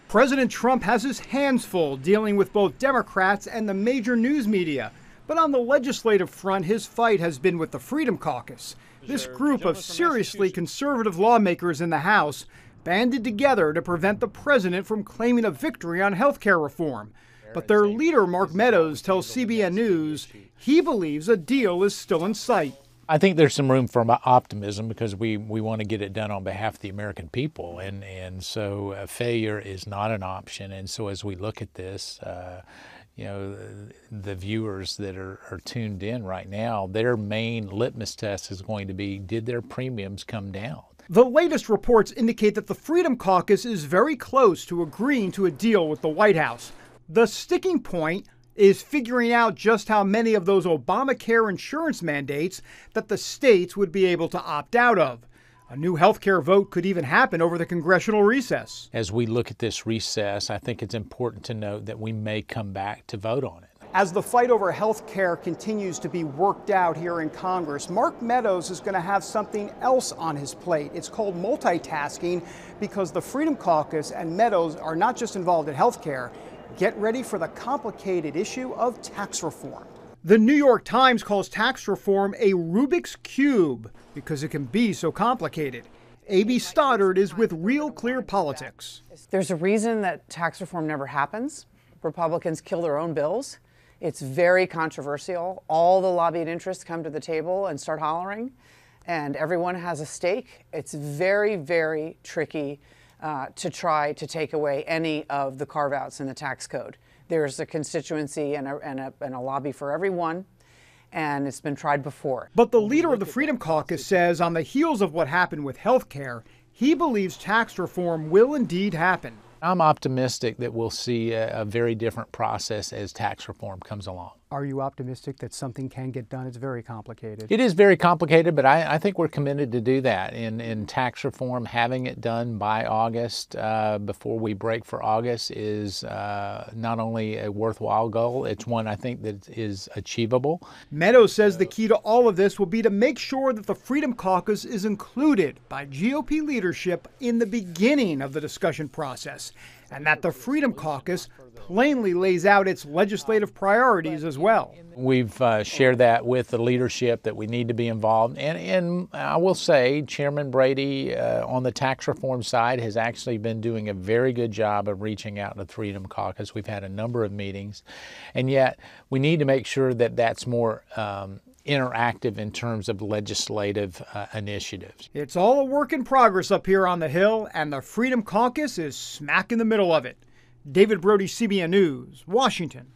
President Trump has his hands full dealing with both Democrats and the major news media. But on the legislative front, his fight has been with the Freedom Caucus. This group of seriously conservative lawmakers in the House banded together to prevent the president from claiming a victory on health care reform. But their leader, Mark Meadows, tells CBN News he believes a deal is still in sight. I think there's some room for optimism because we want to get it done on behalf of the American people, and so failure is not an option. And so as we look at this, the viewers that are tuned in right now, their main litmus test is going to be, did their premiums come down? The latest reports indicate that the Freedom Caucus is very close to agreeing to a deal with the White House. The sticking point is figuring out just how many of those Obamacare insurance mandates that the states would be able to opt out of. A new health care vote could even happen over the congressional recess. As we look at this recess, I think it's important to note that we may come back to vote on it. As the fight over health care continues to be worked out here in Congress, Mark Meadows is going to have something else on his plate. It's called multitasking because the Freedom Caucus and Meadows are not just involved in health care. Get ready for the complicated issue of tax reform. The New York Times calls tax reform a Rubik's Cube because it can be so complicated. A.B. Stoddard is with Real Clear Politics. There's a reason that tax reform never happens. Republicans kill their own bills. It's very controversial. All the lobbied interests come to the table and start hollering, and everyone has a stake. It's very, very tricky to try to take away any of the carve-outs in the tax code. There's a constituency and a lobby for everyone, and it's been tried before. But the leader of the Freedom Caucus says on the heels of what happened with health care, he believes tax reform will indeed happen. I'm optimistic that we'll see a very different process as tax reform comes along. Are you optimistic that something can get done? It's very complicated. It is very complicated, but I think we're committed to do that. In tax reform, having it done by August, before we break for August, is not only a worthwhile goal, it's one I think that is achievable. Meadows says the key to all of this will be to make sure that the Freedom Caucus is included by GOP leadership in the beginning of the discussion process, and that the Freedom Caucus plainly lays out its legislative priorities as well. We've shared that with the leadership that we need to be involved. And I will say Chairman Brady on the tax reform side has actually been doing a very good job of reaching out to the Freedom Caucus. We've had a number of meetings, and yet we need to make sure that that's more interactive in terms of legislative initiatives. It's all a work in progress up here on the Hill, and the Freedom Caucus is smack in the middle of it. David Brody, CBN News, Washington.